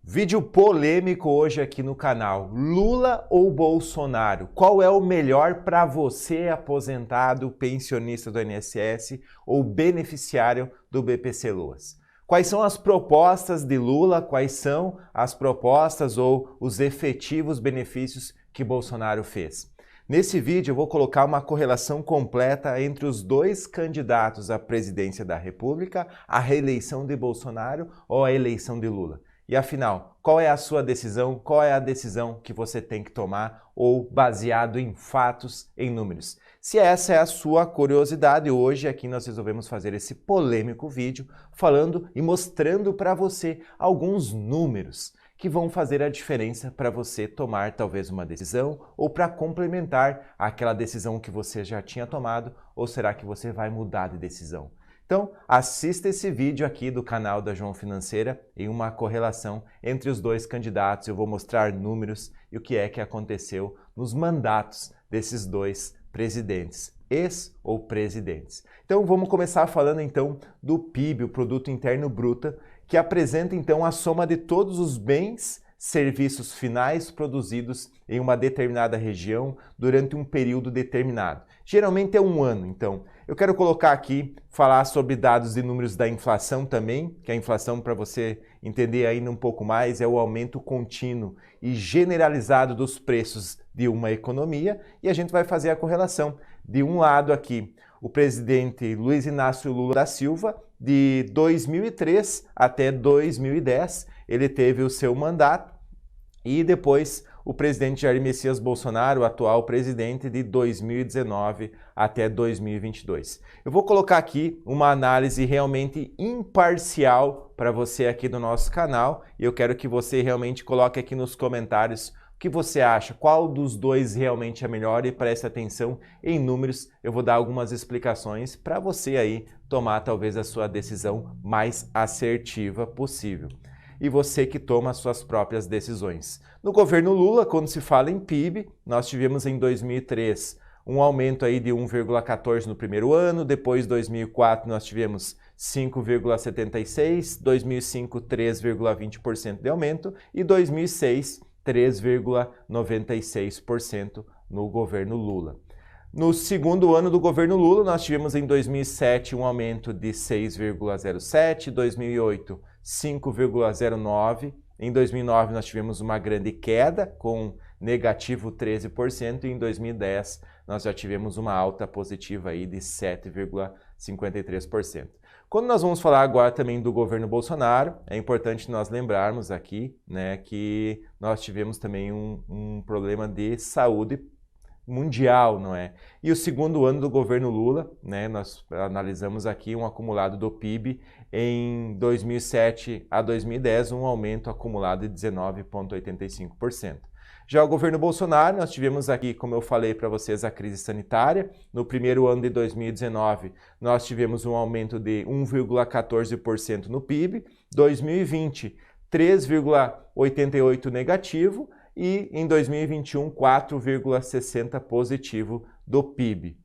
Vídeo polêmico hoje aqui no canal. Lula ou Bolsonaro? Qual é o melhor para você, aposentado, pensionista do INSS ou beneficiário do BPC Loas? Quais são as propostas de Lula? Quais são as propostas ou os efetivos benefícios que Bolsonaro fez? Nesse vídeo eu vou colocar uma correlação completa entre os dois candidatos à presidência da República, a reeleição de Bolsonaro ou a eleição de Lula. E afinal, qual é a sua decisão? Qual é a decisão que você tem que tomar ou baseado em fatos, em números? Se essa é a sua curiosidade, hoje aqui nós resolvemos fazer esse polêmico vídeo falando e mostrando para você alguns números que vão fazer a diferença para você tomar talvez uma decisão ou para complementar aquela decisão que você já tinha tomado, ou será que você vai mudar de decisão? Então, assista esse vídeo aqui do canal da João Financeira em uma correlação entre os dois candidatos. Eu vou mostrar números e o que é que aconteceu nos mandatos desses dois presidentes, ex ou presidentes. Então, vamos começar falando então do PIB, o Produto Interno Bruto, que apresenta então a soma de todos os bens, serviços finais produzidos em uma determinada região durante um período determinado. Geralmente é um ano, então. Eu quero colocar aqui, falar sobre dados e números da inflação também, que a inflação, para você entender ainda um pouco mais, é o aumento contínuo e generalizado dos preços de uma economia, e a gente vai fazer a correlação. De um lado aqui, o presidente Luiz Inácio Lula da Silva, de 2003 até 2010, ele teve o seu mandato, e depois o presidente Jair Messias Bolsonaro, o atual presidente, de 2019 até 2022. Eu vou colocar aqui uma análise realmente imparcial para você aqui do nosso canal, e eu quero que você realmente coloque aqui nos comentários o que você acha, qual dos dois realmente é melhor, e preste atenção em números. Eu vou dar algumas explicações para você aí tomar talvez a sua decisão mais assertiva possível. E você que toma as suas próprias decisões. No governo Lula, quando se fala em PIB, nós tivemos em 2003 um aumento aí de 1,14 no primeiro ano, depois 2004 nós tivemos 5,76, 2005 3,20% de aumento e 2006 3,96% no governo Lula. No segundo ano do governo Lula, nós tivemos em 2007 um aumento de 6,07, 2008 5,09, em 2009 nós tivemos uma grande queda com negativo 13% e em 2010 nós já tivemos uma alta positiva aí de 7,53%. Quando nós vamos falar agora também do governo Bolsonaro, é importante nós lembrarmos aqui, né, que nós tivemos também um problema de saúde mundial, não é? E o segundo ano do governo Lula, né, nós analisamos aqui um acumulado do PIB em 2007 a 2010, um aumento acumulado de 19,85%. Já o governo Bolsonaro, nós tivemos aqui, como eu falei para vocês, a crise sanitária. No primeiro ano de 2019, nós tivemos um aumento de 1,14% no PIB, 2020, 3,88% negativo, e em 2021, 4,60% positivo do PIB.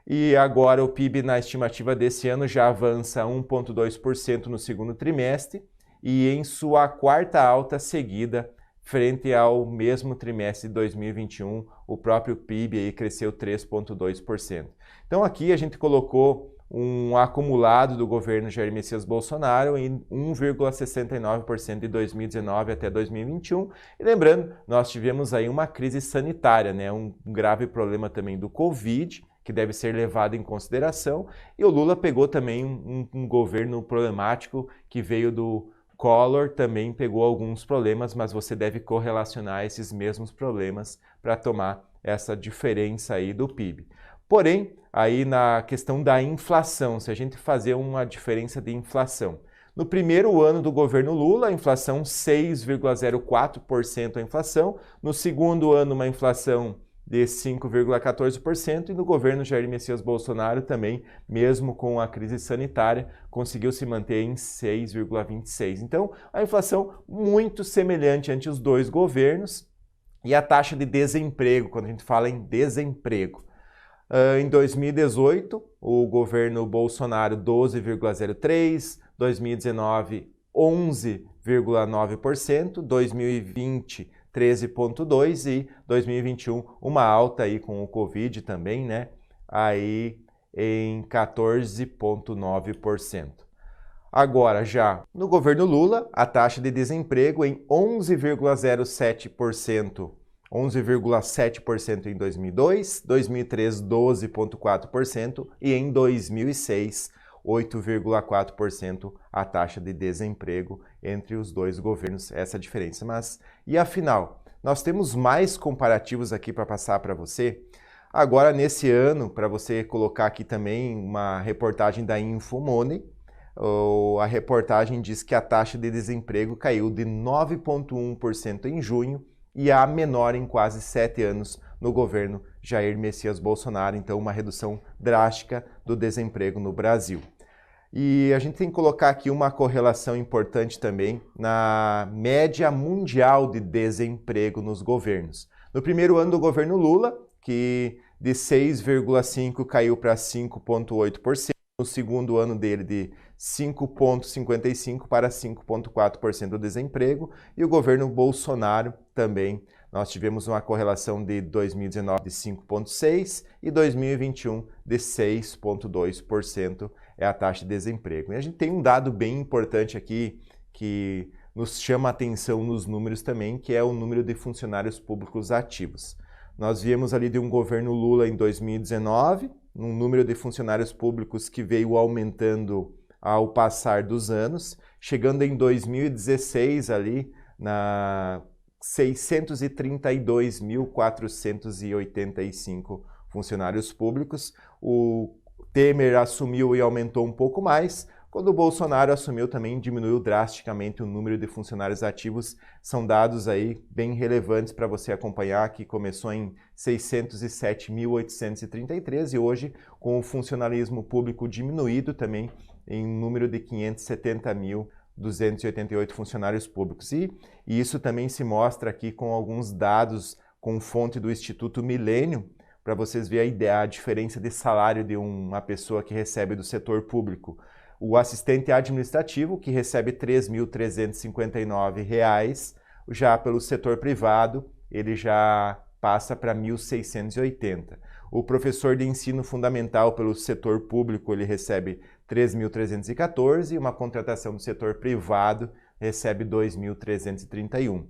E agora o PIB na estimativa desse ano já avança 1,2% no segundo trimestre e em sua quarta alta seguida frente ao mesmo trimestre de 2021, o próprio PIB aí cresceu 3,2%. Então aqui a gente colocou um acumulado do governo Jair Messias Bolsonaro em 1,69% de 2019 até 2021. E lembrando, nós tivemos aí uma crise sanitária, né? Um grave problema também do Covid, que deve ser levado em consideração. E o Lula pegou também um governo problemático que veio do Collor, também pegou alguns problemas, mas você deve correlacionar esses mesmos problemas para tomar essa diferença aí do PIB. Porém, aí na questão da inflação, se a gente fazer uma diferença de inflação. No primeiro ano do governo Lula, a inflação 6,04% a inflação. No segundo ano, uma inflação de 5,14%. E no governo Jair Messias Bolsonaro também, mesmo com a crise sanitária, conseguiu se manter em 6,26%. Então, a inflação muito semelhante entre os dois governos. E a taxa de desemprego, quando a gente fala em desemprego. Em 2018, o governo Bolsonaro 12,03%, 2019 11 13,9%, 2020 13,2% e 2021 uma alta aí com o Covid também, né? Aí em 14,9%. Agora já no governo Lula, a taxa de desemprego em 11,07%, 11,7% em 2002, 2003 12,4% e em 2006 8,4% a taxa de desemprego entre os dois governos, essa diferença. Mas e afinal, nós temos mais comparativos aqui para passar para você. Agora nesse ano, para você colocar aqui também uma reportagem da Infomoney, a reportagem diz que a taxa de desemprego caiu de 9,1% em junho e a menor em quase 7 anos no governo Jair Messias Bolsonaro, então uma redução drástica do desemprego no Brasil. E a gente tem que colocar aqui uma correlação importante também na média mundial de desemprego nos governos. No primeiro ano do governo Lula, que de 6,5% caiu para 5,8%, no segundo ano dele de 5,55% para 5,4% do desemprego, e o governo Bolsonaro também, nós tivemos uma correlação de 2019 de 5,6% e 2021 de 6,2% é a taxa de desemprego. E a gente tem um dado bem importante aqui que nos chama a atenção nos números também, que é o número de funcionários públicos ativos. Nós viemos ali de um governo Lula em 2019, um número de funcionários públicos que veio aumentando ao passar dos anos, chegando em 2016 ali na 632.485 funcionários públicos. O Temer assumiu e aumentou um pouco mais. Quando o Bolsonaro assumiu, também diminuiu drasticamente o número de funcionários ativos. São dados aí bem relevantes para você acompanhar, que começou em 607.833 e hoje, com o funcionalismo público diminuído também em número de 570.288 funcionários públicos. E isso também se mostra aqui com alguns dados com fonte do Instituto Milênio, para vocês verem a diferença de salário de uma pessoa que recebe do setor público. O assistente administrativo, que recebe R$ 3.359, já pelo setor privado, ele já passa para R$ 1.680. O professor de ensino fundamental pelo setor público, ele recebe R$ 3.314 e uma contratação do setor privado recebe R$ 2.331.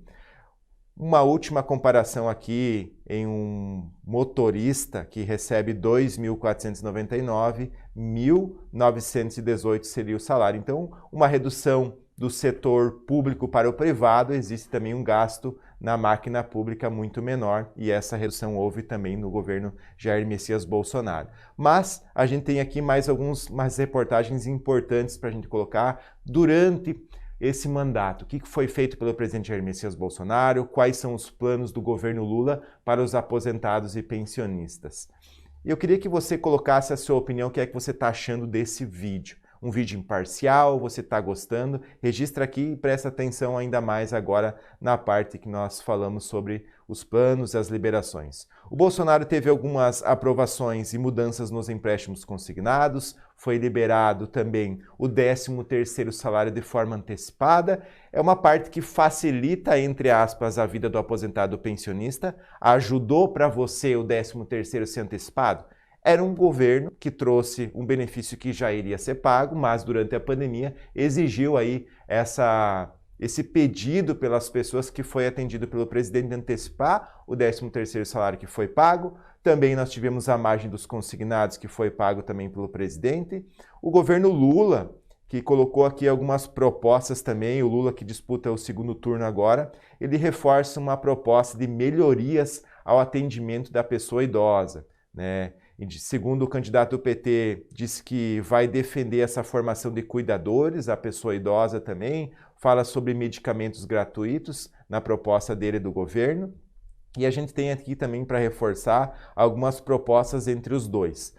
Uma última comparação aqui em um motorista que recebe R$ 2.499, R$ 1.918 seria o salário. Então, uma redução do setor público para o privado, existe também um gasto na máquina pública muito menor e essa redução houve também no governo Jair Messias Bolsonaro. Mas a gente tem aqui mais algumas reportagens importantes para a gente colocar durante esse mandato. O que foi feito pelo presidente Jair Messias Bolsonaro? Quais são os planos do governo Lula para os aposentados e pensionistas? Eu queria que você colocasse a sua opinião, o que é que você está achando desse vídeo. Um vídeo imparcial, você está gostando? Registra aqui e presta atenção ainda mais agora na parte que nós falamos sobre os planos e as liberações. O Bolsonaro teve algumas aprovações e mudanças nos empréstimos consignados, foi liberado também o 13º salário de forma antecipada. É uma parte que facilita, entre aspas, a vida do aposentado pensionista. Ajudou para você o 13º ser antecipado? Era um governo que trouxe um benefício que já iria ser pago, mas durante a pandemia exigiu aí esse pedido pelas pessoas que foi atendido pelo presidente de antecipar o 13º salário que foi pago. Também nós tivemos a margem dos consignados que foi pago também pelo presidente. O governo Lula, que colocou aqui algumas propostas também, o Lula que disputa o segundo turno agora, ele reforça uma proposta de melhorias ao atendimento da pessoa idosa, né? E segundo o candidato do PT, disse que vai defender essa formação de cuidadores, a pessoa idosa também, fala sobre medicamentos gratuitos na proposta dele do governo. E a gente tem aqui também para reforçar algumas propostas entre os dois.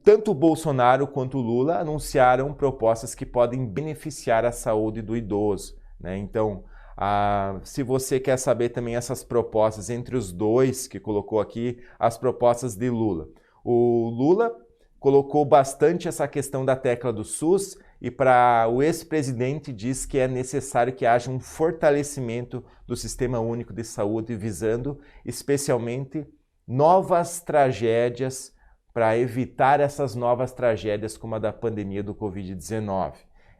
Tanto o Bolsonaro quanto o Lula anunciaram propostas que podem beneficiar a saúde do idoso, né? Então, se você quer saber também essas propostas entre os dois que colocou aqui, as propostas de Lula. O Lula colocou bastante essa questão da tecla do SUS e para o ex-presidente diz que é necessário que haja um fortalecimento do Sistema Único de Saúde, visando especialmente novas tragédias, para evitar essas novas tragédias como a da pandemia do Covid-19.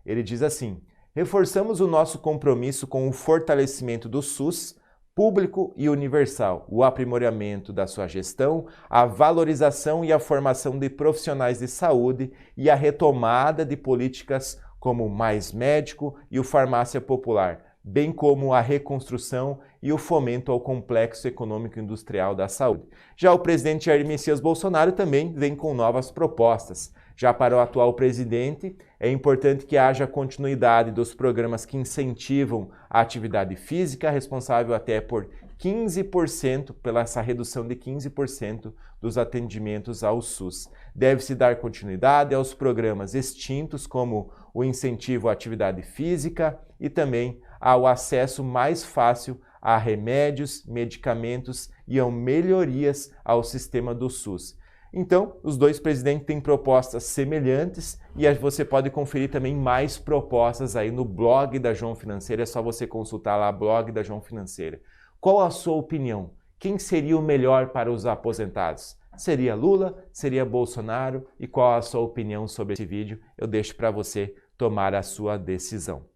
Ele diz assim: reforçamos o nosso compromisso com o fortalecimento do SUS, público e universal, o aprimoramento da sua gestão, a valorização e a formação de profissionais de saúde e a retomada de políticas como o Mais Médico e o Farmácia Popular, bem como a reconstrução e o fomento ao complexo econômico industrial da saúde. Já o presidente Jair Messias Bolsonaro também vem com novas propostas. Já para o atual presidente, é importante que haja continuidade dos programas que incentivam a atividade física, responsável até por 15%, pela essa redução de 15% dos atendimentos ao SUS. Deve-se dar continuidade aos programas extintos, como o incentivo à atividade física e também ao acesso mais fácil a remédios, medicamentos e a melhorias ao sistema do SUS. Então, os dois presidentes têm propostas semelhantes e você pode conferir também mais propostas aí no blog da João Financeira, é só você consultar lá, blog da João Financeira. Qual a sua opinião? Quem seria o melhor para os aposentados? Seria Lula? Seria Bolsonaro? E qual a sua opinião sobre esse vídeo? Eu deixo para você tomar a sua decisão.